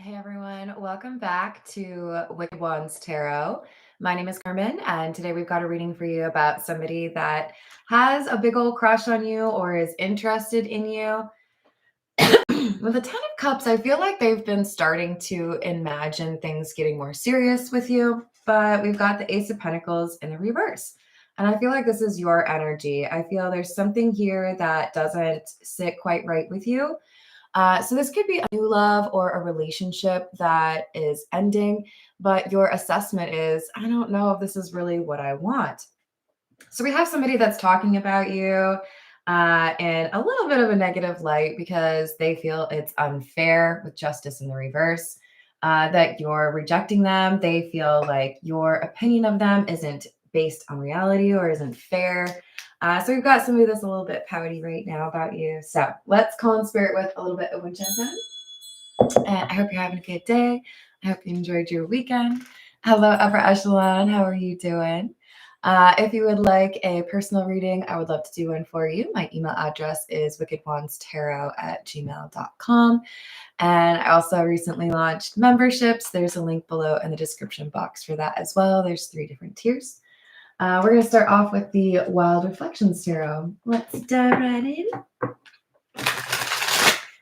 Hey everyone, welcome back to Wicked Ones Tarot. My name is Carmen, and today we've got a reading for you about somebody that has a big old crush on you or is interested in you. With the Ten of Cups, I feel like they've been starting to imagine things getting more serious with you, but we've got the Ace of Pentacles in the reverse. And I feel like this is your energy. I feel there's something here that doesn't sit quite right with you. So this could be a new love or a relationship that is ending, but your assessment is, I don't know if this is really what I want. So we have somebody that's talking about you in a little bit of a negative light because they feel it's unfair with justice in the reverse, that you're rejecting them. They feel like your opinion of them isn't based on reality or isn't fair. So we've got somebody that's a little bit pouty right now about you. So let's call in spirit with a little bit of Winchester. And I hope you're having a good day. I hope you enjoyed your weekend. Hello, Upper Echelon. How are you doing? If you would like a personal reading, I would love to do one for you. My email address is wickedwandstarot@gmail.com. And I also recently launched memberships. There's a link below in the description box for that as well. There's 3 different tiers. We're going to start off with the Wild Reflections Tarot. Let's dive right in.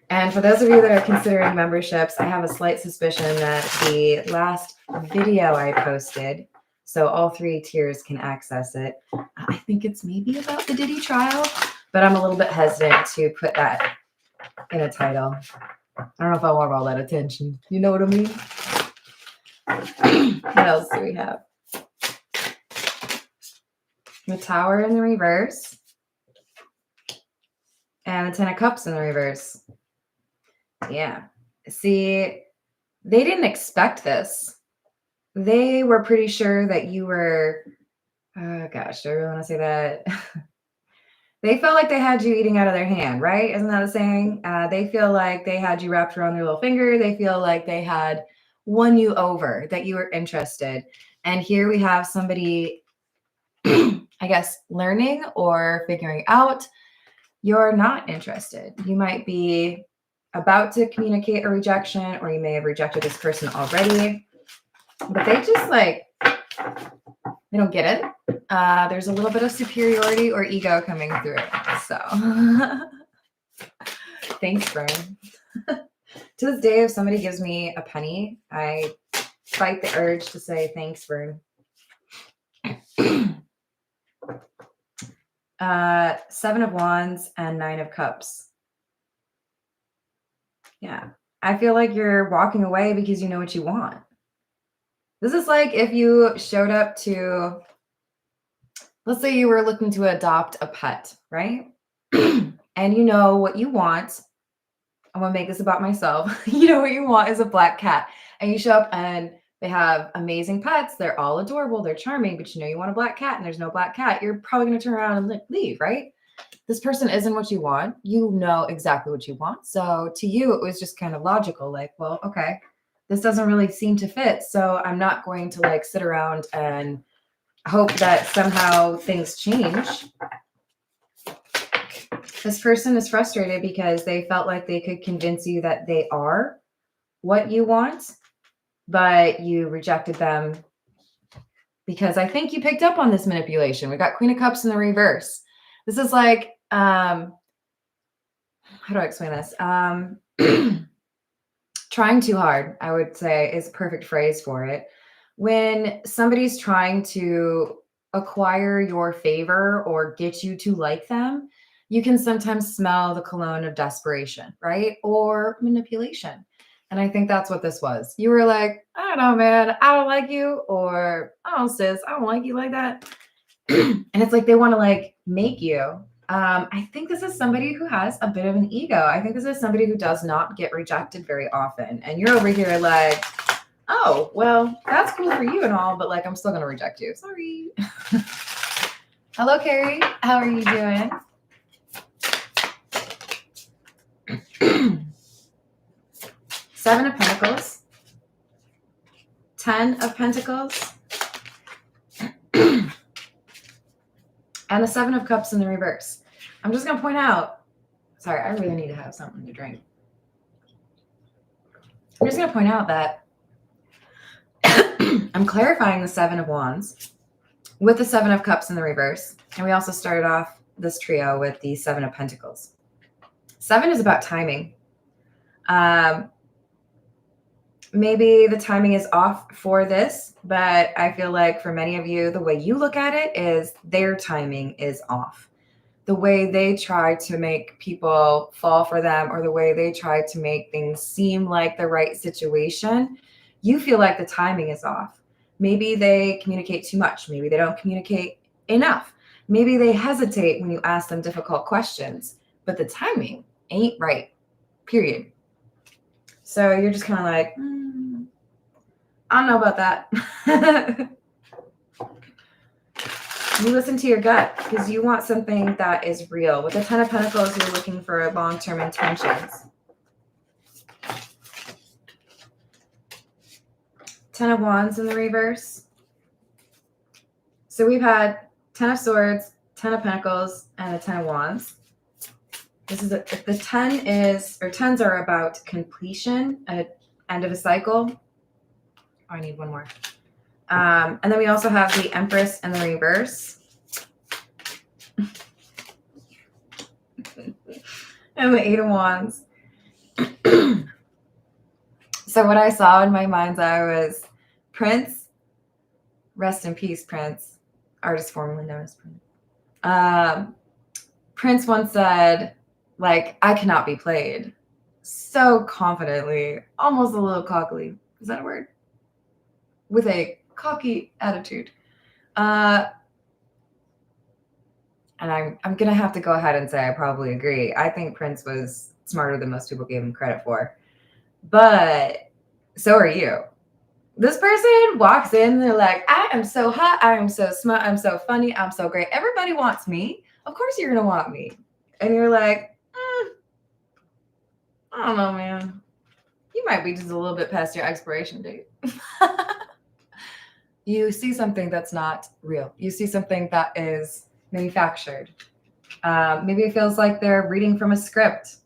And for those of you that are considering memberships, I have a slight suspicion that the last video I posted, so all 3 tiers can access it. I think it's maybe about the Diddy trial, but I'm a little bit hesitant to put that in a title. I don't know if I want all that attention. You know what I mean? What else do we have? The Tower in the reverse. And the Ten of Cups in the reverse. Yeah. See, they didn't expect this. They were pretty sure that you were, oh gosh, do I really want to say that? They felt like they had you eating out of their hand, right? Isn't that a saying? They feel like they had you wrapped around their little finger. They feel like they had won you over, that you were interested. And here we have somebody, I guess, learning or figuring out you're not interested. You might be about to communicate a rejection, or you may have rejected this person already, but they just they don't get it. There's a little bit of superiority or ego coming through. So thanks, Brian. To this day, if somebody gives me a penny, I fight the urge to say thanks, Vern. 7 of Wands and 9 of Cups. Yeah. I feel like you're walking away because you know what you want. This is like if you showed up to, let's say you were looking to adopt a pet, right? And you know what you want. I'm going to make this about myself. You know what you want is a black cat. And you show up and they have amazing pets. They're all adorable. They're charming, but you know you want a black cat and there's no black cat. You're probably going to turn around and leave, right? This person isn't what you want. You know exactly what you want. So to you, it was just kind of logical. Like, well, okay, this doesn't really seem to fit. So I'm not going to sit around and hope that somehow things change. This person is frustrated because they felt like they could convince you that they are what you want, but you rejected them because I think you picked up on this manipulation. We got Queen of Cups in the reverse. This is like, how do I explain this? Trying too hard, I would say, is a perfect phrase for it. When somebody's trying to acquire your favor or get you to like them, you can sometimes smell the cologne of desperation, right? Or manipulation. And I think that's what this was. You were like, I don't know, man, I don't like you. Or, oh, sis, I don't like you like that. And it's like they want to make you. I think this is somebody who has a bit of an ego. I think this is somebody who does not get rejected very often. And you're over here like, oh, well, that's cool for you and all, but I'm still going to reject you. Sorry. Hello, Carrie. How are you doing? Seven of Pentacles. 10 of Pentacles. And the 7 of Cups in the reverse. I'm just going to point out, sorry, I really need to have something to drink. I'm just going to point out that I'm clarifying the Seven of Wands with the Seven of Cups in the reverse. And we also started off this trio with the Seven of Pentacles. Seven is about timing. Maybe the timing is off for this, but I feel like for many of you, the way you look at it is their timing is off. The way they try to make people fall for them, or the way they try to make things seem like the right situation, you feel like the timing is off. Maybe they communicate too much. Maybe they don't communicate enough. Maybe they hesitate when you ask them difficult questions, but the timing ain't right, period. So you're just kind of like, I don't know about that. You listen to your gut because you want something that is real. With the Ten of Pentacles, you're looking for long-term intentions. Ten of Wands in the reverse. So we've had Ten of Swords, Ten of Pentacles, and a Ten of Wands. This is the 10 is, or tens are about completion, an end of a cycle. Oh, I need one more. And then we also have the Empress in the reverse. And the Eight of Wands. So what I saw in my mind's eye was Prince, rest in peace, Prince, artist formerly known as Prince. Prince once said, like, I cannot be played. So confidently, almost a little cockily. Is that a word? With a cocky attitude. And I'm going to have to go ahead and say I probably agree. I think Prince was smarter than most people gave him credit for. But so are you. This person walks in, they're like, I am so hot, I am so smart, I'm so funny, I'm so great. Everybody wants me. Of course you're going to want me. And you're like, I don't know, man. You might be just a little bit past your expiration date. You see something that's not real. You see something that is manufactured. Maybe it feels like they're reading from a script.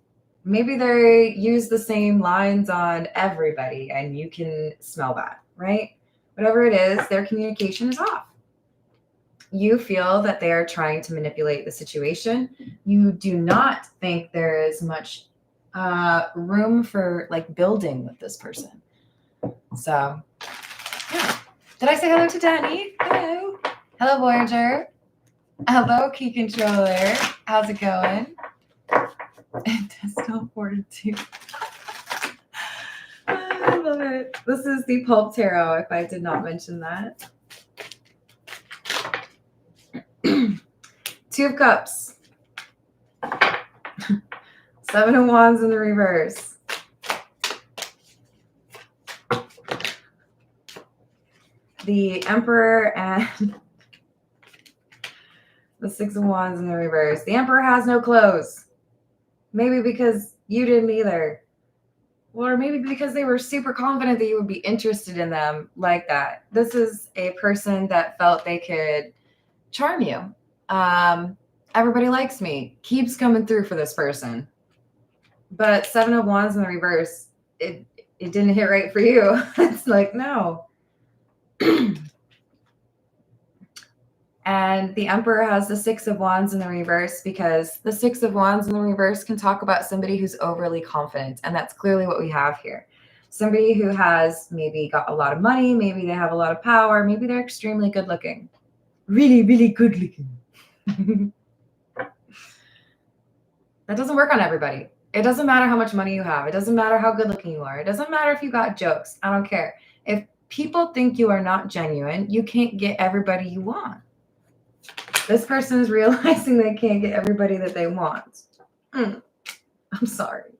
Maybe they use the same lines on everybody and you can smell that, right? Whatever it is, their communication is off. You feel that they are trying to manipulate the situation. You do not think there is much room for like building with this person. So, yeah. Did I say hello to Danny? Hello. Hello, Voyager. Hello, Key Controller. How's it going? Intestinal fortitude. I love it. This is the Pulp Tarot, if I did not mention that. Two of Cups. Seven of Wands in the reverse. The Emperor and the Six of Wands in the reverse. The Emperor has no clothes. Maybe because you didn't either. Or maybe because they were super confident that you would be interested in them like that. This is a person that felt they could charm you. Everybody likes me. Keeps coming through for this person. But Seven of Wands in the reverse, it didn't hit right for you. It's like, no. And the Emperor has the Six of Wands in the reverse because the Six of Wands in the reverse can talk about somebody who's overly confident. And that's clearly what we have here. Somebody who has maybe got a lot of money. Maybe they have a lot of power. Maybe they're extremely good looking. Really, really good looking. That doesn't work on everybody. It doesn't matter how much money you have. It doesn't matter how good looking you are. It doesn't matter if you got jokes. I don't care. If people think you are not genuine, you can't get everybody you want. This person is realizing they can't get everybody that they want. I'm sorry.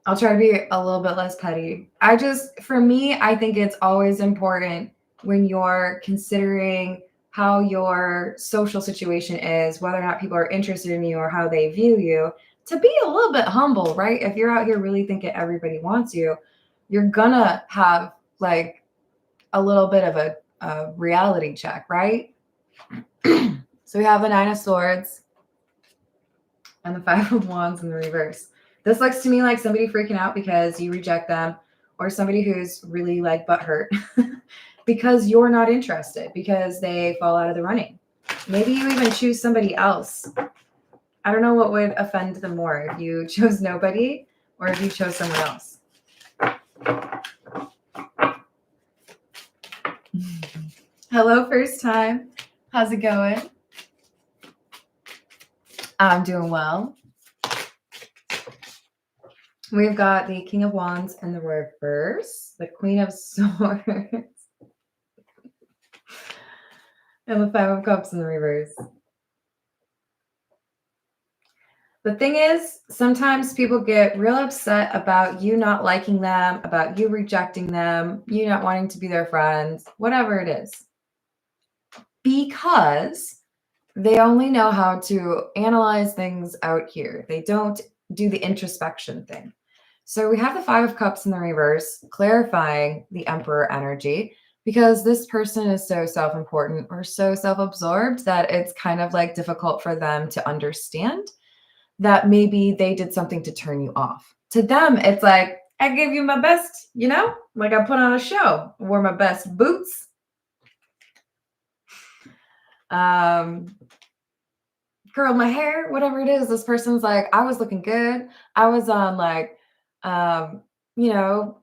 I'll try to be a little bit less petty. For me, I think it's always important when you're considering how your social situation is, whether or not people are interested in you or how they view you, to be a little bit humble, right? If you're out here really thinking everybody wants you, you're gonna have like a little bit of a reality check, right? So we have the Nine of Swords and the Five of Wands in the reverse. This looks to me like somebody freaking out because you reject them, or somebody who's really like butthurt because you're not interested, because they fall out of the running. Maybe you even choose somebody else. I don't know what would offend them more, if you chose nobody or if you chose someone else. Hello, first time. How's it going? I'm doing well. We've got the King of Wands in the reverse, the Queen of Swords, and the Five of Cups in the reverse. The thing is, sometimes people get real upset about you not liking them, about you rejecting them, you not wanting to be their friends, whatever it is, because they only know how to analyze things out here. They don't do the introspection thing. So we have the Five of Cups in the reverse, clarifying the Emperor energy, because this person is so self-important or so self-absorbed that it's kind of like difficult for them to understand that maybe they did something to turn you off. To them, it's like, I gave you my best, you know? Like I put on a show, wore my best boots. Curled my hair, whatever it is. This person's like, I was looking good. I was on like, you know,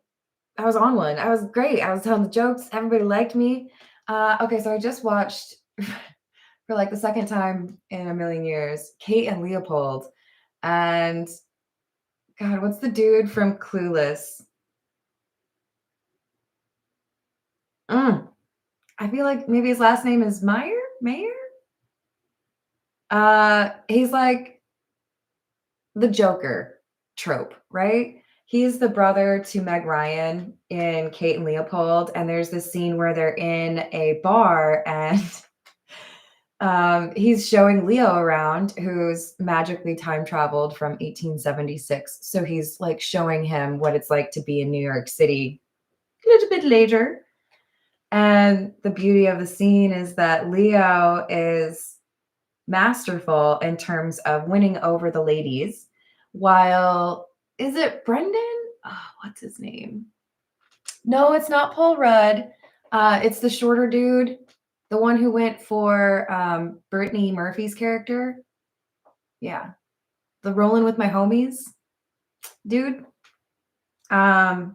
I was on one. I was great. I was telling the jokes. Everybody liked me. Okay, so I just watched for like the second time in a million years, Kate and Leopold. And God, what's the dude from Clueless? I feel like maybe his last name is Mayer? He's like the Joker trope, right? He's the brother to Meg Ryan in Kate and Leopold. And there's this scene where they're in a bar and he's showing Leo around, who's magically time traveled from 1876. So he's like showing him what it's like to be in New York City a little bit later. And the beauty of the scene is that Leo is masterful in terms of winning over the ladies, while, is it Brendan? Oh, what's his name? No, it's not Paul Rudd. It's the shorter dude, the one who went for Brittany Murphy's character. Yeah, the Rolling with My Homies dude. I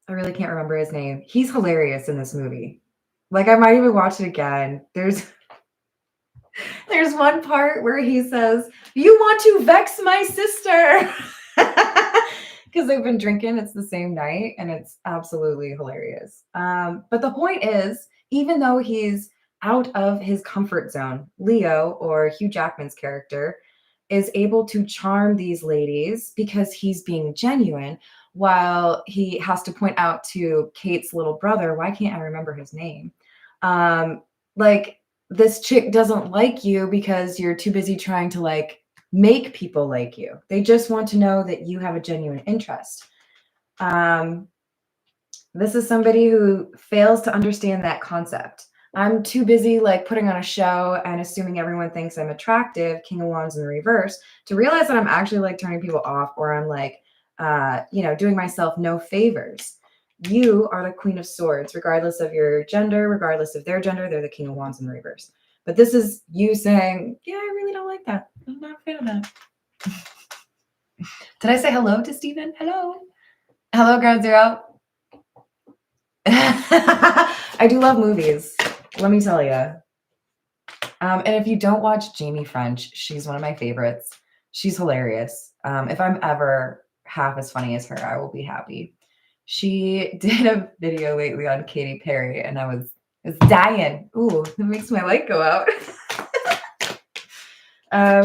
really can't remember his name. He's hilarious in this movie. Like I might even watch it again. There's one part where he says, "You want to vex my sister." Because they've been drinking. It's the same night, and it's absolutely hilarious. But the point is, even though he's out of his comfort zone, Leo, or Hugh Jackman's character, is able to charm these ladies because he's being genuine, while he has to point out to Kate's little brother, why can't I remember his name? Like, this chick doesn't like you because you're too busy trying to like make people like you. They just want to know that you have a genuine interest. This is somebody who fails to understand that concept. I'm too busy like putting on a show and assuming everyone thinks I'm attractive, King of Wands in the reverse, to realize that I'm actually like turning people off, or I'm like, doing myself no favors. You are the Queen of Swords, regardless of your gender, regardless of their gender, they're the King of Wands in the reverse. But this is you saying, yeah, I really don't like that. I'm not a fan of that. Did I say hello to Steven? Hello. Hello, Ground Zero. I do love movies. Let me tell you. And if you don't watch Jamie French, she's one of my favorites. She's hilarious. If I'm ever half as funny as her, I will be happy. She did a video lately on Katy Perry, and I was dying. Ooh, that makes my light go out.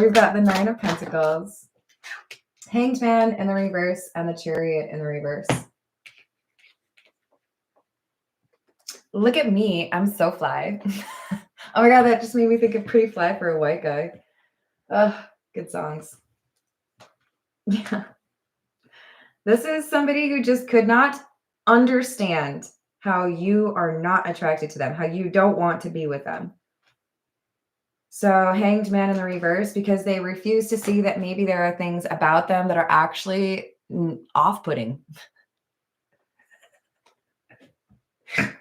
We've got the Nine of Pentacles, Hanged Man in the reverse, and the Chariot in the reverse. Look at me. I'm so fly. Oh my God, that just made me think of Pretty Fly for a White Guy. Ugh, good songs. Yeah. This is somebody who just could not understand how you are not attracted to them, how you don't want to be with them. So hanged man in the reverse, because they refuse to see that maybe there are things about them that are actually off-putting. That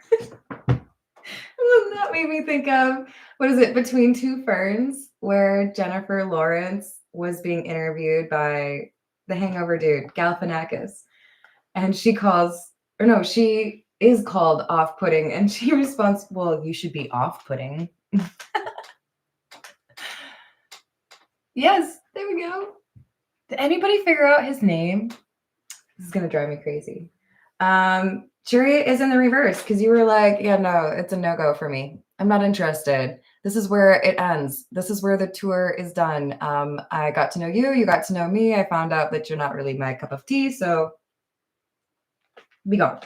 made me think of, what is it, Between Two Ferns, where Jennifer Lawrence was being interviewed by the Hangover dude, Galifianakis, and she calls, or no, she is called off-putting, and she responds, "Well, you should be off-putting." Yes, there we go. Did anybody figure out his name? This is gonna drive me crazy. Jury is in the reverse, because you were like, yeah, no, it's a no-go for me. I'm not interested. This is where it ends. This is where the tour is done. I got to know you, you got to know me. I found out that you're not really my cup of tea, so be gone.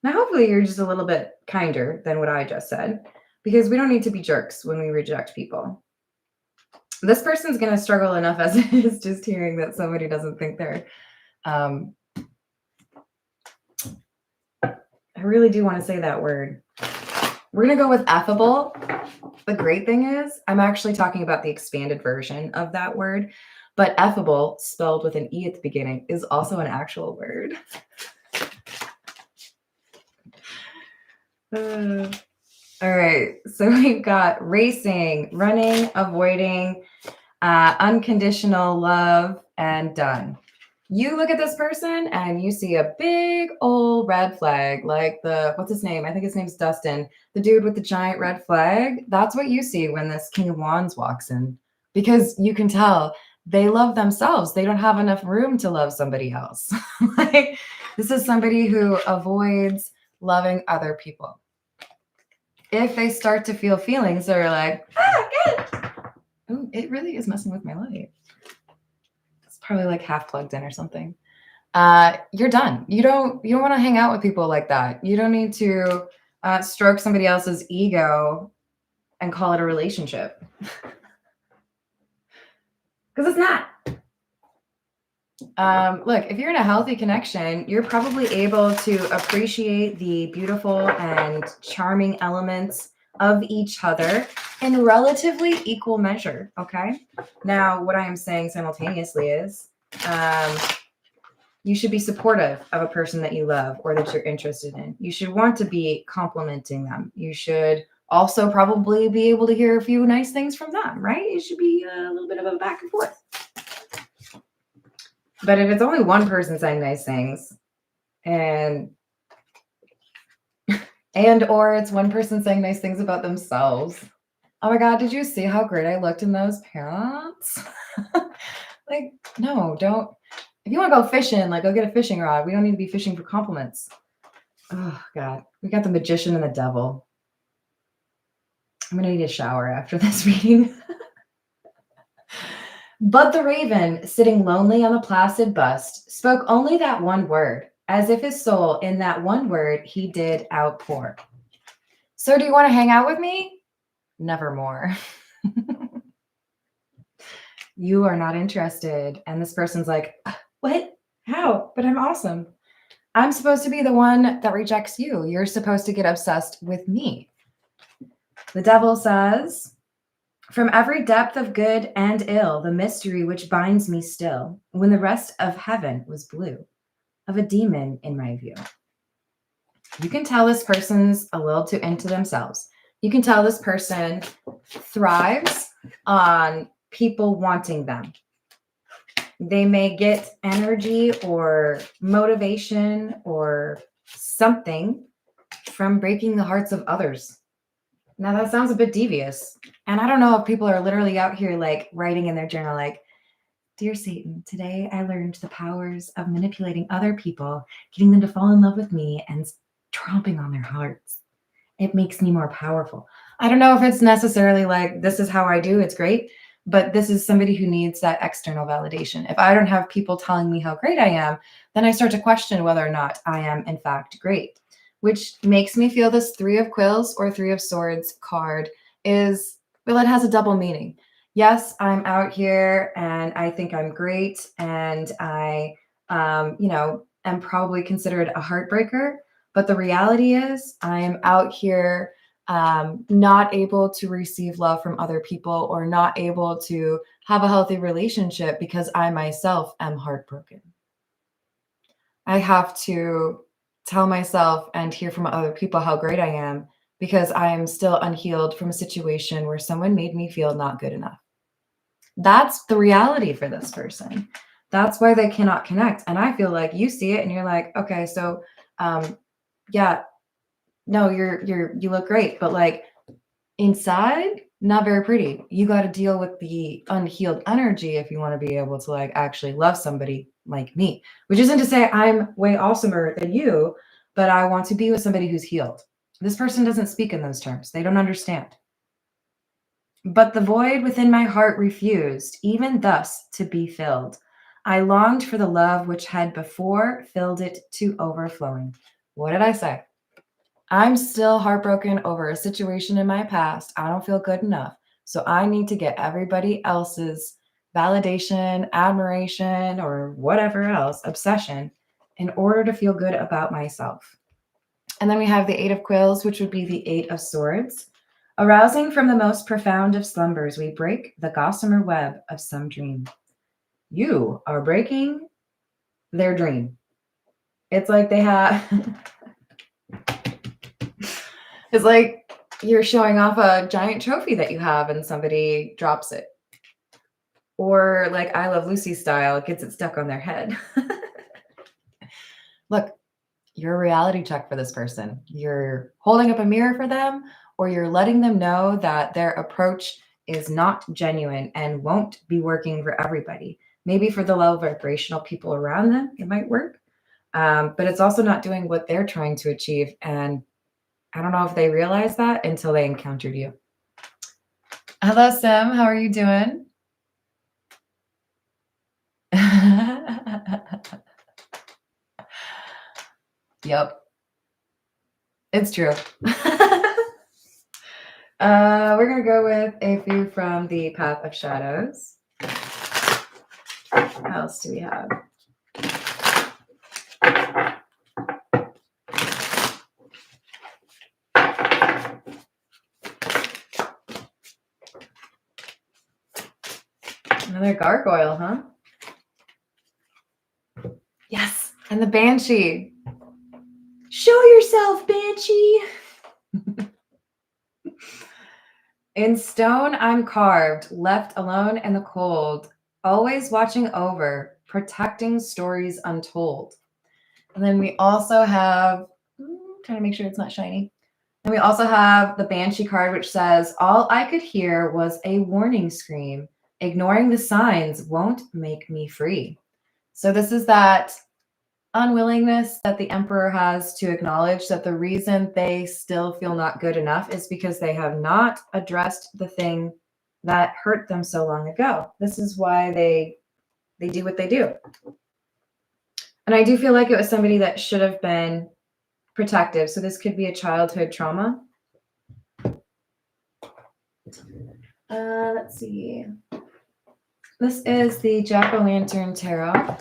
Now, hopefully you're just a little bit kinder than what I just said, because we don't need to be jerks when we reject people. This person's going to struggle enough as it is just hearing that somebody doesn't think they're I really do want to say that word. We're going to go with affable. The great thing is, I'm actually talking about the expanded version of that word, but affable, spelled with an E at the beginning, is also an actual word. All right, so we've got racing, running, avoiding, unconditional love, and done. You look at this person and you see a big old red flag, like what's his name? I think his name's Dustin, the dude with the giant red flag. That's what you see when this King of Wands walks in, because you can tell they love themselves. They don't have enough room to love somebody else. Like, this is somebody who avoids loving other people. If they start to feel feelings, they're like, good. Oh, it really is messing with my light. It's probably like half plugged in or something. You're done. You don't want to hang out with people like that. You don't need to stroke somebody else's ego and call it a relationship. Because it's not. Look, if you're in a healthy connection, you're probably able to appreciate the beautiful and charming elements of each other in relatively equal measure. Okay. Now, what I am saying simultaneously is you should be supportive of a person that you love or that you're interested in. You should want to be complimenting them. You should also probably be able to hear a few nice things from them, right? It should be a little bit of a back and forth. But if it's only one person saying nice things and or it's one person saying nice things about themselves. Oh my God, did you see how great I looked in those pants? Like, no, don't. If you want to go fishing, like, go get a fishing rod. We don't need to be fishing for compliments. Oh God, we got the magician and the devil. I'm going to need a shower after this reading. But the raven, sitting lonely on the placid bust, spoke only that one word, as if his soul in that one word he did outpour. So do you want to hang out with me? Nevermore. You are not interested. And this person's like, what? How? But I'm awesome. I'm supposed to be the one that rejects you. You're supposed to get obsessed with me. The devil says, from every depth of good and ill, the mystery which binds me still, when the rest of heaven was blue, of a demon in my view. You can tell this person's a little too into themselves. You can tell this person thrives on people wanting them. They may get energy or motivation or something from breaking the hearts of others. Now that sounds a bit devious. And I don't know if people are literally out here like writing in their journal like, dear Satan, today I learned the powers of manipulating other people, getting them to fall in love with me and tromping on their hearts. It makes me more powerful. I don't know if it's necessarily like, this is how I do, it's great, but this is somebody who needs that external validation. If I don't have people telling me how great I am, then I start to question whether or not I am in fact great, which makes me feel this Three of Quills or Three of Swords card is, well, it has a double meaning. Yes, I'm out here and I think I'm great and I, am probably considered a heartbreaker. But the reality is I am out here not able to receive love from other people or not able to have a healthy relationship because I myself am heartbroken. I have to tell myself and hear from other people how great I am because I am still unhealed from a situation where someone made me feel not good enough. That's the reality for this person. That's why they cannot connect. And I feel like you see it and you're like, okay, so yeah, no, you look great, but like inside, not very pretty. You got to deal with the unhealed energy if you want to be able to like actually love somebody like me, which isn't to say I'm way awesomer than you, but I want to be with somebody who's healed. This person doesn't speak in those terms. They don't understand. But the void within my heart refused, even thus, to be filled. I longed for the love which had before filled it to overflowing. What did I say? I'm still heartbroken over a situation in my past. I don't feel good enough. So I need to get everybody else's validation, admiration, or whatever else, obsession, in order to feel good about myself. And then we have the Eight of Quills, which would be the Eight of Swords. Arousing from the most profound of slumbers, we break the gossamer web of some dream. You are breaking their dream. It's like they have... It's like you're showing off a giant trophy that you have and somebody drops it. Or like I Love Lucy style, gets it stuck on their head. Look, you're a reality check for this person. You're holding up a mirror for them, or you're letting them know that their approach is not genuine and won't be working for everybody. Maybe for the low vibrational people around them, it might work. But it's also not doing what they're trying to achieve. And I don't know if they realized that until they encountered you. Hello, Sim. How are you doing? Yep. It's true. We're going to go with a few from the Path of Shadows. What else do we have? Another gargoyle, huh? Yes. And the Banshee. Show yourself, Banshee. In stone, I'm carved, left alone in the cold, always watching over, protecting stories untold. And then we also have, trying to make sure it's not shiny. And we also have the Banshee card, which says, all I could hear was a warning scream. Ignoring the signs won't make me free. So this is that unwillingness that the Emperor has to acknowledge that the reason they still feel not good enough is because they have not addressed the thing that hurt them so long ago. This is why they do what they do. And I do feel like it was somebody that should have been protective. So this could be a childhood trauma. Let's see. This is the Jack-o'-lantern tarot.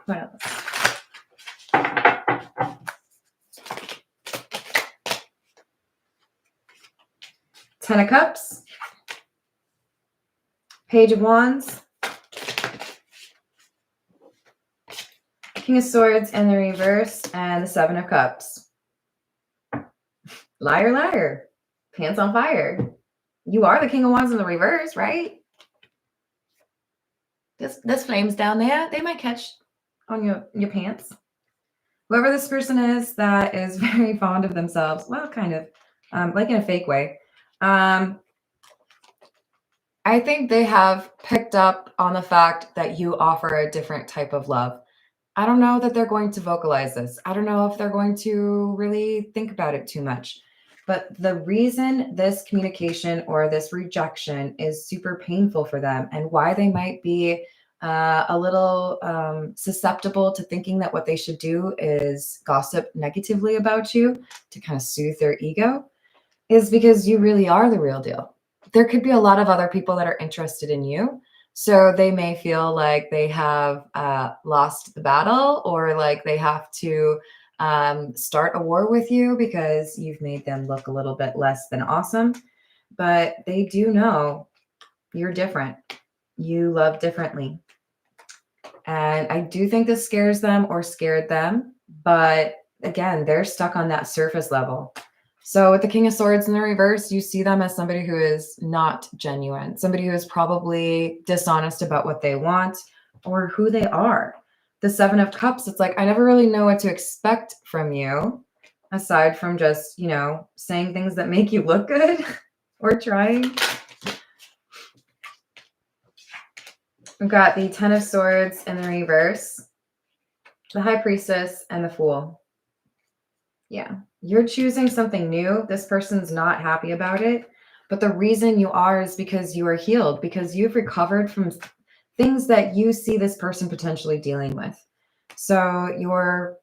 What else? Ten of Cups. Page of Wands. King of Swords in the reverse, and the Seven of Cups. Liar, liar. Pants on fire. You are the King of Wands in the reverse, right? This flames down there, they might catch on your pants. Whoever this person is that is very fond of themselves, well, kind of, like in a fake way. I think they have picked up on the fact that you offer a different type of love. I don't know that they're going to vocalize this. I don't know if they're going to really think about it too much. But the reason this communication or this rejection is super painful for them and why they might be a little susceptible to thinking that what they should do is gossip negatively about you to kind of soothe their ego is because you really are the real deal. There could be a lot of other people that are interested in you. So they may feel like they have lost the battle, or like they have to start a war with you because you've made them look a little bit less than awesome. But they do know you're different. You love differently. And I do think this scares them or scared them. But again, they're stuck on that surface level. So with the King of Swords in the reverse, you see them as somebody who is not genuine, somebody who is probably dishonest about what they want or who they are. The Seven of Cups, it's like, I never really know what to expect from you, aside from just, saying things that make you look good or trying. We've got the Ten of Swords in the reverse, the High Priestess, and the Fool. Yeah, you're choosing something new. This person's not happy about it. But the reason you are is because you are healed, because you've recovered from things that you see this person potentially dealing with. So you're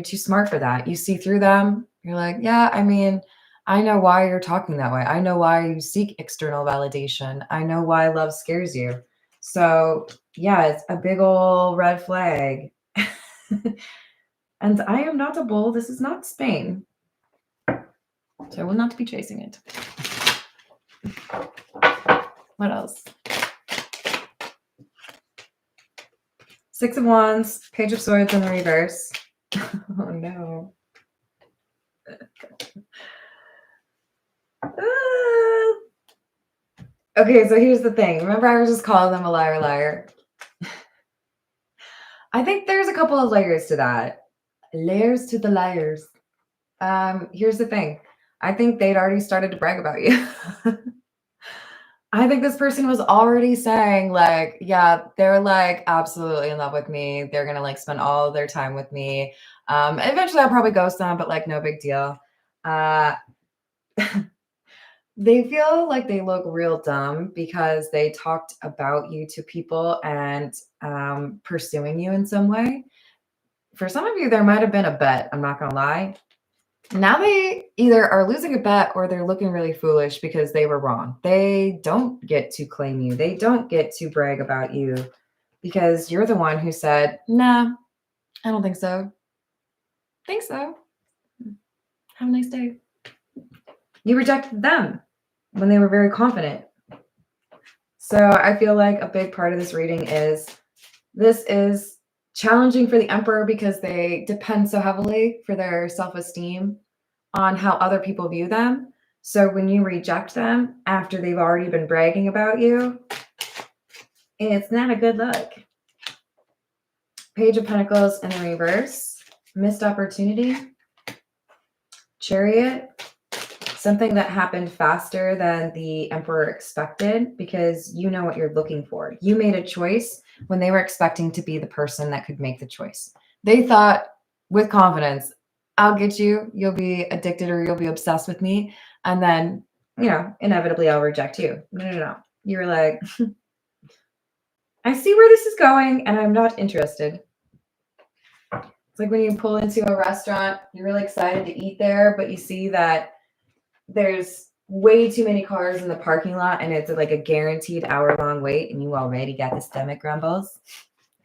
too smart for that. You see through them. You're like, yeah, I mean, I know why you're talking that way. I know why you seek external validation. I know why love scares you. So yeah, it's a big old red flag. And I am not a bull. This is not Spain. So I will not be chasing it. What else? Six of Wands, Page of Swords in the reverse. Oh no. Okay, so here's the thing. Remember I was just calling them a liar, liar. I think there's a couple of layers to that. Layers to the liars. Here's the thing. I think they'd already started to brag about you. I think this person was already saying like, yeah, they're like absolutely in love with me. They're going to like spend all of their time with me. Eventually I'll probably ghost them, but like no big deal. They feel like they look real dumb because they talked about you to people and pursuing you in some way. For some of you, there might have been a bet. I'm not going to lie. Now they either are losing a bet or they're looking really foolish because they were wrong. They don't get to claim you. They don't get to brag about you because you're the one who said, nah, I don't think so. Think so. Have a nice day. You rejected them when they were very confident. So I feel like a big part of this reading is this is challenging for the Emperor because they depend so heavily for their self-esteem on how other people view them. So when you reject them after they've already been bragging about you, it's not a good look. Page of Pentacles in the reverse, missed opportunity, Chariot, something that happened faster than the Emperor expected because you know what you're looking for. You made a choice when they were expecting to be the person that could make the choice. They thought with confidence, I'll get you, you'll be addicted or you'll be obsessed with me. And then, inevitably I'll reject you. No. You were like, I see where this is going and I'm not interested. It's like when you pull into a restaurant, you're really excited to eat there, but you see that there's way too many cars in the parking lot and it's like a guaranteed hour-long wait and you already got the stomach grumbles.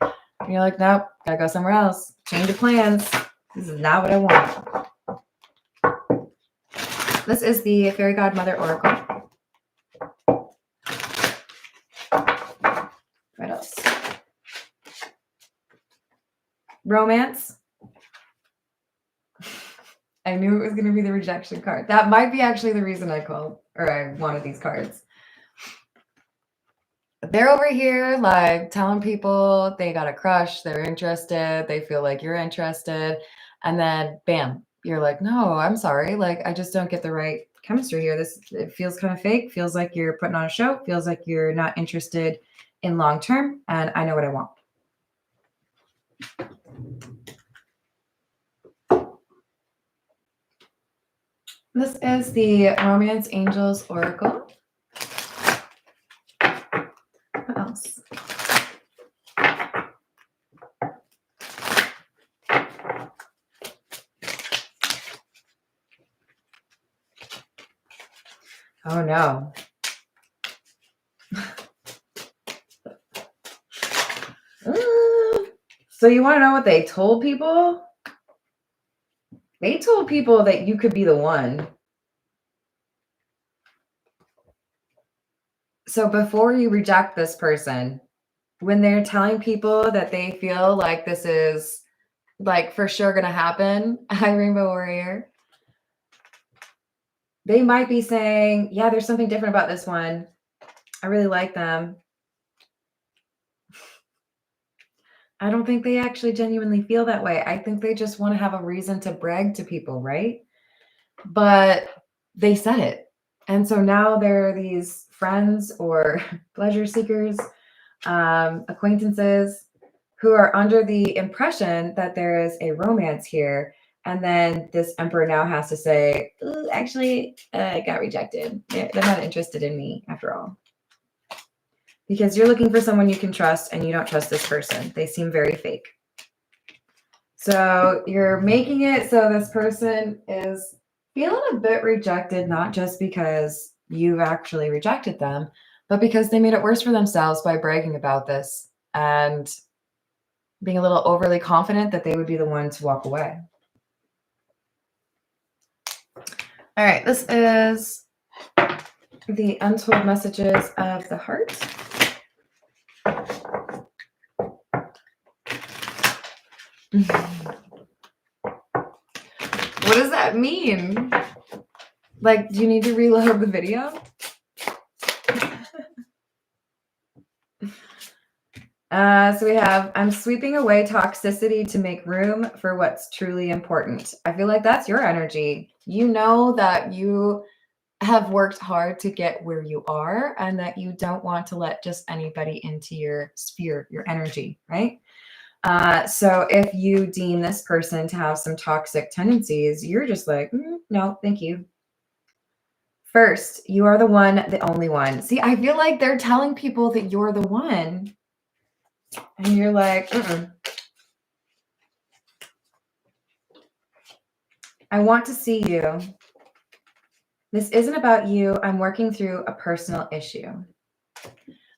And you're like, nope, gotta go somewhere else. Change of plans. This is not what I want. This is the Fairy Godmother Oracle. What else? Romance. I knew it was going to be the rejection card. That might be actually the reason I wanted these cards. They're over here like telling people they got a crush, they're interested, they feel like you're interested. And then bam, you're like, no, I'm sorry. Like, I just don't get the right chemistry here. It feels kind of fake, feels like you're putting on a show, feels like you're not interested in long term. And I know what I want. This is the Romance Angels Oracle. What else? Oh no. So you want to know what they told people? They told people that you could be the one. So before you reject this person, when they're telling people that they feel like this is like for sure going to happen, hi Rainbow Warrior, they might be saying, yeah, there's something different about this one. I really like them. I don't think they actually genuinely feel that way. I think they just want to have a reason to brag to people, right? But they said it. And so now there are these friends or pleasure seekers, acquaintances who are under the impression that there is a romance here. And then this emperor now has to say, "Ooh, actually, I got rejected. They're not interested in me after all." Because you're looking for someone you can trust and you don't trust this person. They seem very fake. So you're making it so this person is feeling a bit rejected, not just because you've actually rejected them, but because they made it worse for themselves by bragging about this and being a little overly confident that they would be the one to walk away. All right, this is the Untold Messages of the Heart. What does that mean? Like, do you need to reload the video? So we have, I'm sweeping away toxicity to make room for what's truly important. I feel like that's your energy. You know that you have worked hard to get where you are and that you don't want to let just anybody into your sphere, your energy, right? So if you deem this person to have some toxic tendencies, you're just like, no, thank you. First, you are the one, the only one. See, I feel like they're telling people that you're the one. And you're like, I want to see you. This isn't about you. I'm working through a personal issue.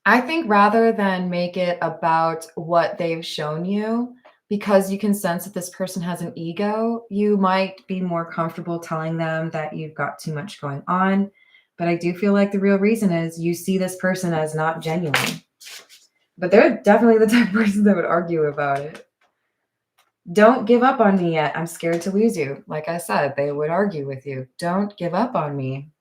I think rather than make it about what they've shown you, because you can sense that this person has an ego, you might be more comfortable telling them that you've got too much going on. But I do feel like the real reason is you see this person as not genuine. But they're definitely the type of person that would argue about it. Don't give up on me yet. I'm scared to lose you. Like I said, they would argue with you. Don't give up on me.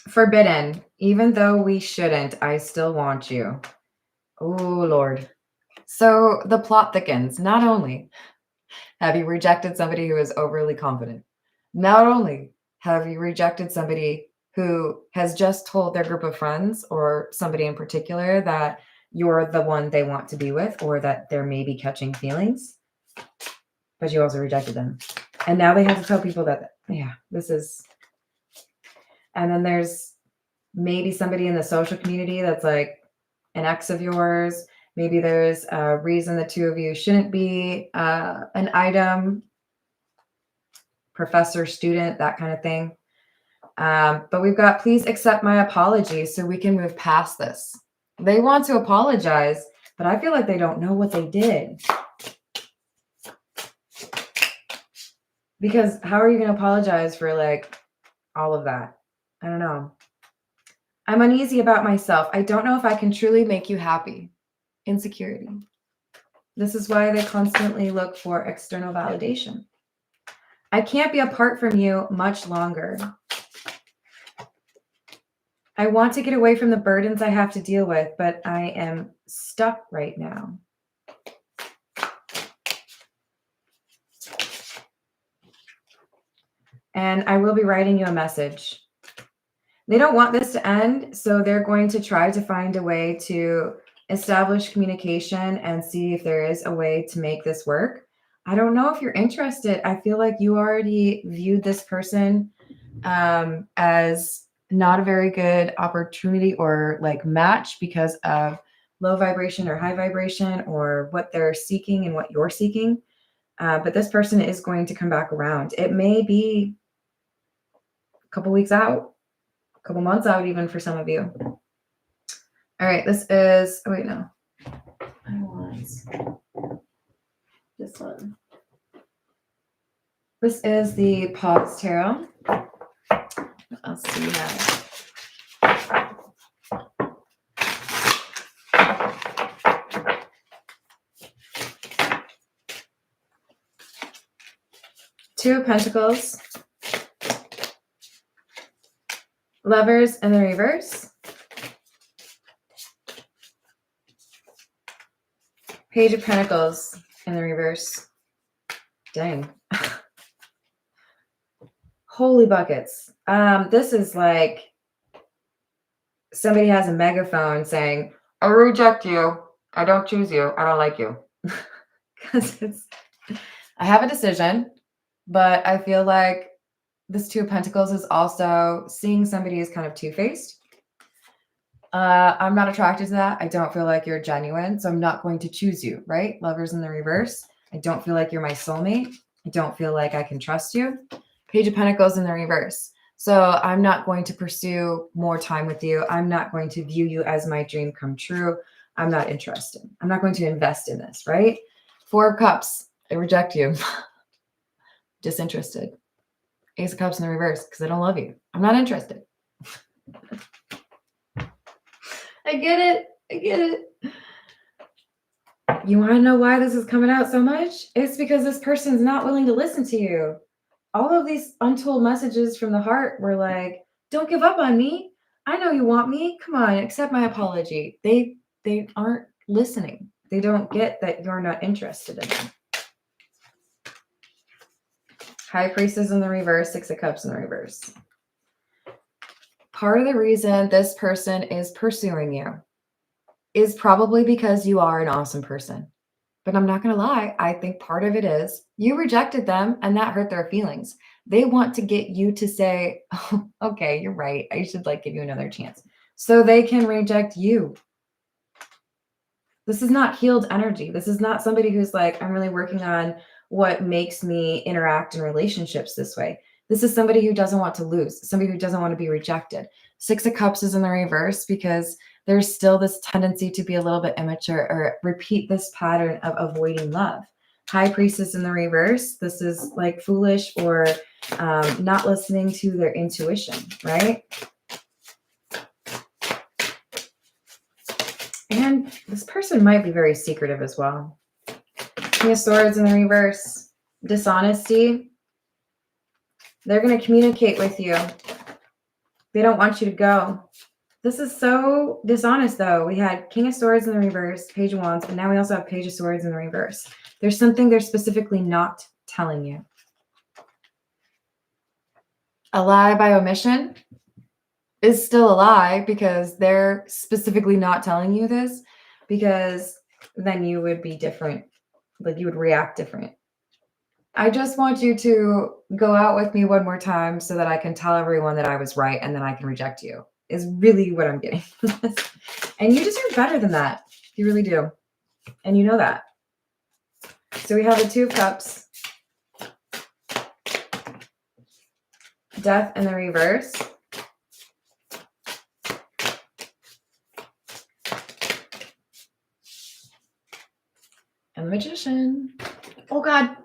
Forbidden. Even though we shouldn't, I still want you. Oh, Lord. So the plot thickens. Not only have you rejected somebody who is overly confident, not only have you rejected somebody who has just told their group of friends or somebody in particular that you're the one they want to be with or that they're maybe catching feelings, but you also rejected them. And now they have to tell people that, yeah, this is... And then there's maybe somebody in the social community that's like an ex of yours. Maybe there's a reason the two of you shouldn't be an item, professor, student, that kind of thing. But we've got, please accept my apology so we can move past this. They want to apologize, but I feel like they don't know what they did. Because how are you going to apologize for like all of that? I don't know. I'm uneasy about myself. I don't know if I can truly make you happy. Insecurity. This is why they constantly look for external validation. I can't be apart from you much longer. I want to get away from the burdens I have to deal with, but I am stuck right now. And I will be writing you a message. They don't want this to end, so they're going to try to find a way to establish communication and see if there is a way to make this work. I don't know if you're interested. I feel like you already viewed this person as not a very good opportunity or like match because of low vibration or high vibration or what they're seeking and what you're seeking. But this person is going to come back around. It may be a couple weeks out, a couple months out, even for some of you. All right, this is, oh wait, no. I want this one. This is the Pause Tarot. What else do we have? Two of Pentacles. Lovers in the reverse. Page of Pentacles in the reverse. Dang. Holy buckets. This is like somebody has a megaphone saying, I reject you. I don't choose you. I don't like you. Because I have a decision, but I feel like this Two of Pentacles is also seeing somebody as kind of two-faced. I'm not attracted to that. I don't feel like you're genuine, so I'm not going to choose you, right? Lovers in the reverse. I don't feel like you're my soulmate. I don't feel like I can trust you. Page of Pentacles in the reverse. So I'm not going to pursue more time with you. I'm not going to view you as my dream come true. I'm not interested. I'm not going to invest in this, right? Four of Cups. I reject you. Disinterested. Ace of Cups in the reverse because I don't love you. I'm not interested. I get it. I get it. You want to know why this is coming out so much? It's because this person's not willing to listen to you. All of these untold messages from the heart were like, don't give up on me. I know you want me. Come on, accept my apology. They aren't listening. They don't get that you're not interested in them. High Priestess in the reverse, Six of Cups in the reverse. Part of the reason this person is pursuing you is probably because you are an awesome person. But I'm not going to lie. I think part of it is you rejected them and that hurt their feelings. They want to get you to say, oh, okay, you're right. I should give you another chance. So they can reject you. This is not healed energy. This is not somebody who's like, I'm really working on what makes me interact in relationships this way. This is somebody who doesn't want to lose, somebody who doesn't want to be rejected. Six of Cups is in the reverse because there's still this tendency to be a little bit immature or repeat this pattern of avoiding love. High Priestess in the reverse. This is like foolish or not listening to their intuition, right? And this person might be very secretive as well. King of Swords in the reverse. Dishonesty. They're going to communicate with you. They don't want you to go. This is so dishonest, though. We had King of Swords in the reverse, Page of Wands, but now we also have Page of Swords in the reverse. There's something they're specifically not telling you. A lie by omission is still a lie because they're specifically not telling you this, because then you would be different. Like you would react different. I just want you to go out with me one more time so that I can tell everyone that I was right and then I can reject you, is really what I'm getting. And you deserve better than that. You really do. And you know that. So we have the Two of Cups. Death in the reverse. And the Magician. Oh, God.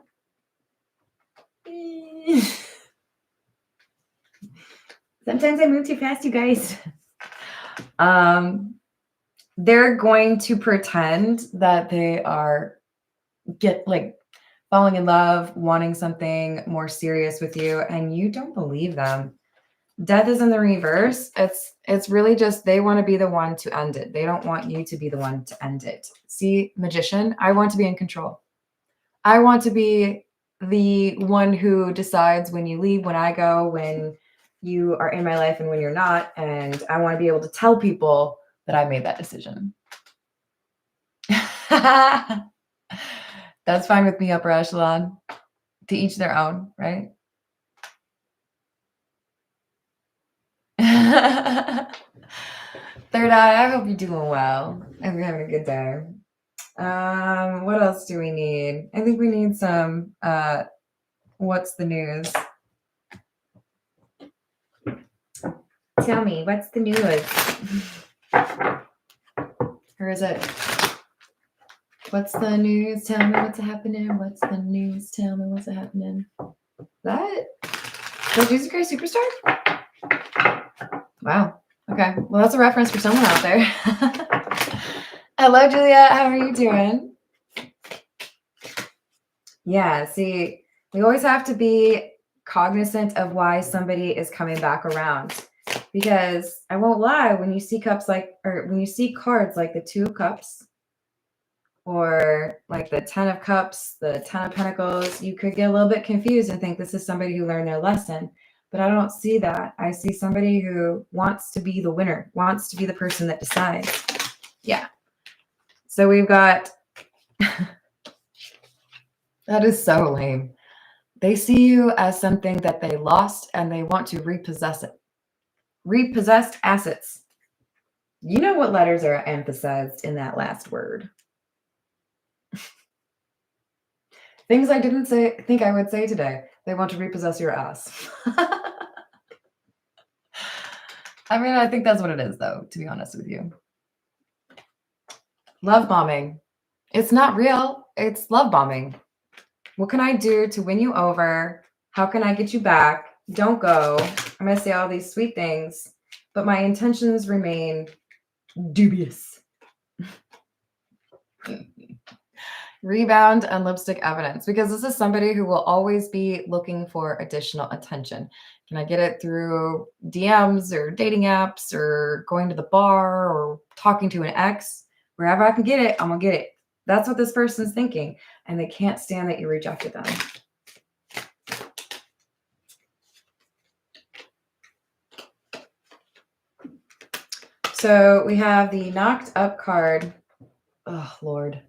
Sometimes I move too fast, you guys. They're going to pretend that they are falling in love, wanting something more serious with you, and you don't believe them. Death is in the reverse. It's really just they want to be the one to end it. They don't want you to be the one to end it. See, Magician, I want to be in control. I want to be the one who decides when you leave, when I go, when you are in my life and when you're not. And I want to be able to tell people that I made that decision. That's fine with me, upper echelon. To each their own, right? Third eye, I hope you're doing well. I hope you're having a good day. What else do we need? I think we need some what's the news? Tell me, what's the news? is it? What's the news? Tell me what's happening. What's the news? Tell me what's happening. That Jesus Christ Superstar? Wow. Okay. Well, that's a reference for someone out there. Hello, Julia. How are you doing? Yeah. See, we always have to be cognizant of why somebody is coming back around, because I won't lie, when you see when you see cards like the Two of Cups or like the 10 of Cups, the 10 of Pentacles, you could get a little bit confused and think this is somebody who learned their lesson. But I don't see that. I see somebody who wants to be the winner, wants to be the person that decides. Yeah. So we've got, that is so lame. They see you as something that they lost and they want to repossess it. Repossessed assets. You know what letters are emphasized in that last word. Things I didn't think I would say today. They want to repossess your ass. I mean, I think that's what it is, though, to be honest with you. Love bombing. It's not real. It's love bombing. What can I do to win you over? How can I get you back? Don't go. I'm going to say all these sweet things, but my intentions remain dubious. Rebound and lipstick evidence, because this is somebody who will always be looking for additional attention. Can I get it through DMs or dating apps or going to the bar or talking to an ex? Wherever I can get it, I'm going to get it. That's what this person's thinking. And they can't stand that you rejected them. So we have the knocked up card. Oh, Lord.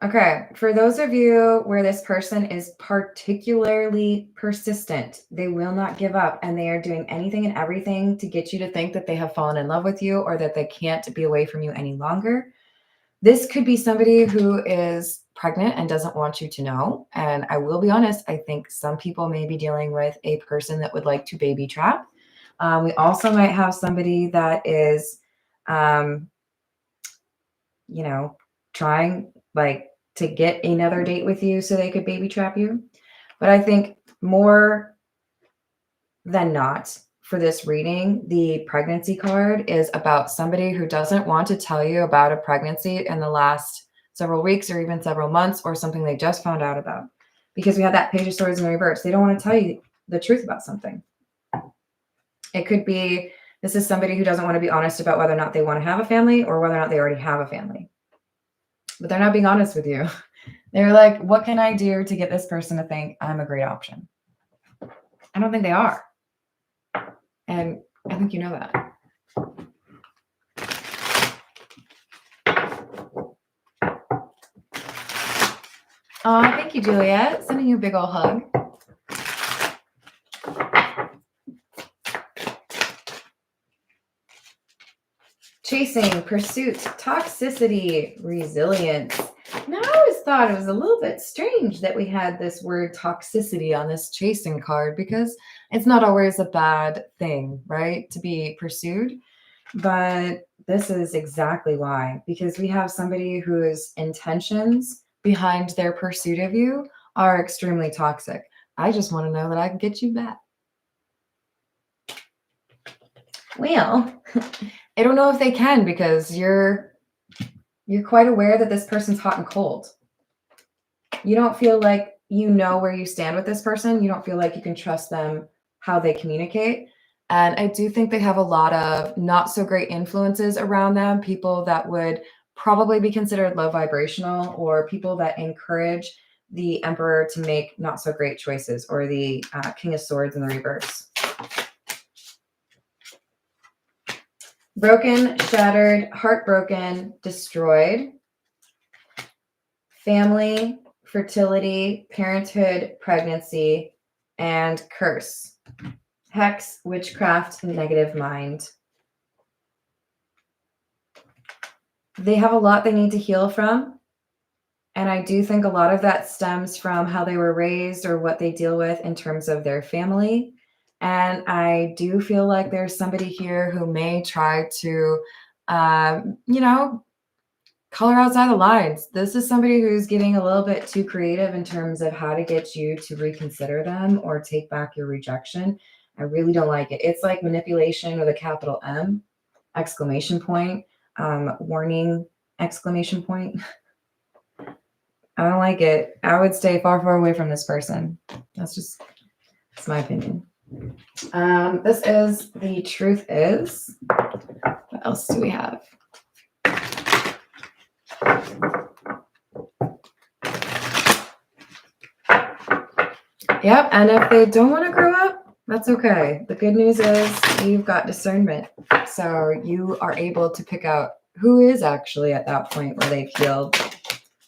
Okay, for those of you where this person is particularly persistent, they will not give up, and they are doing anything and everything to get you to think that they have fallen in love with you or that they can't be away from you any longer. This could be somebody who is pregnant and doesn't want you to know. And I will be honest, I think some people may be dealing with a person that would like to baby trap. We also might have somebody that is, trying to get another date with you so they could baby trap you. But I think more than not for this reading, the pregnancy card is about somebody who doesn't want to tell you about a pregnancy in the last several weeks or even several months or something they just found out about. Because we have that Page of Swords in reverse. They don't want to tell you the truth about something. It could be, this is somebody who doesn't want to be honest about whether or not they want to have a family or whether or not they already have a family. But they're not being honest with you. They're like, what can I do to get this person to think I'm a great option? I don't think they are. And I think you know that. Oh, thank you, Juliet. Sending you a big old hug. Chasing, pursuit, toxicity, resilience. Now, I always thought it was a little bit strange that we had this word toxicity on this chasing card, because it's not always a bad thing, right? To be pursued. But this is exactly why, because we have somebody whose intentions behind their pursuit of you are extremely toxic. I just want to know that I can get you back. Well, I don't know if they can, because you're quite aware that this person's hot and cold. You don't feel like you know where you stand with this person. You don't feel like you can trust them, how they communicate. And I do think they have a lot of not so great influences around them, people that would probably be considered low vibrational, or people that encourage the Emperor to make not so great choices, or the King of Swords in the reverse. Broken, shattered, heartbroken, destroyed. Family, fertility, parenthood, pregnancy, and curse. Hex, witchcraft, negative mind. They have a lot they need to heal from. And I do think a lot of that stems from how they were raised or what they deal with in terms of their family. And I do feel like there's somebody here who may try to You know, color outside the lines. This is somebody who's getting a little bit too creative in terms of how to get you to reconsider them or take back your rejection. I really don't like it. It's like manipulation with a capital M, exclamation point, warning, exclamation point. I don't like it. I would stay far, far away from this person. That's my opinion. This is the truth is. What else do we have? Yep, and if they don't want to grow up, that's okay. The good news is you've got discernment. So you are able to pick out who is actually at that point where they've healed,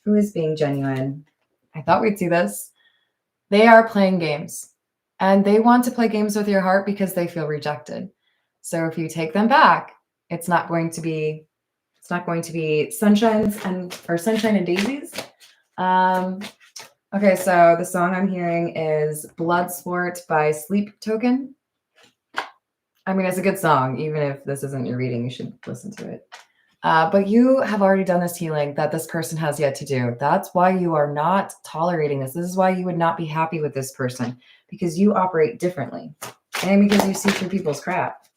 who is being genuine. I thought we'd see this. They are playing games, and they want to play games with your heart because they feel rejected. So if you take them back, it's not going to be sunshine and daisies. Okay, so the song I'm hearing is Bloodsport by Sleep Token. I mean, it's a good song. Even if this isn't your reading, you should listen to it. But you have already done this healing that this person has yet to do. That's why you are not tolerating this. This is why you would not be happy with this person, because you operate differently and because you see through people's crap.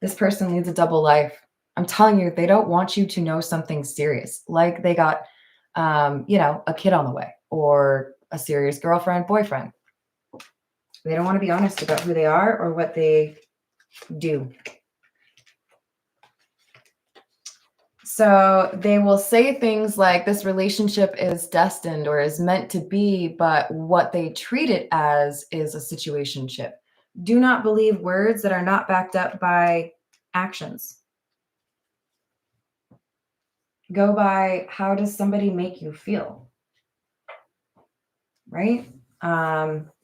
This person leads a double life. I'm telling you, they don't want you to know something serious, like they got, a kid on the way or a serious girlfriend, boyfriend. They don't want to be honest about who they are or what they do. So they will say things like this relationship is destined or is meant to be, but what they treat it as is a situationship. Do not believe words that are not backed up by actions. Go by, how does somebody make you feel? Right?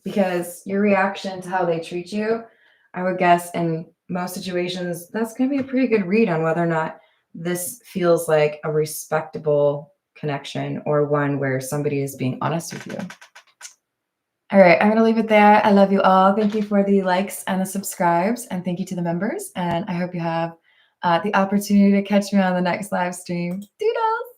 Because your reaction to how they treat you, I would guess in most situations, that's going to be a pretty good read on whether or not this feels like a respectable connection or one where somebody is being honest with you. All right, I'm going to leave it there. I love you all. Thank you for the likes and the subscribes, and thank you to the members. And I hope you have the opportunity to catch me on the next live stream. Doodles!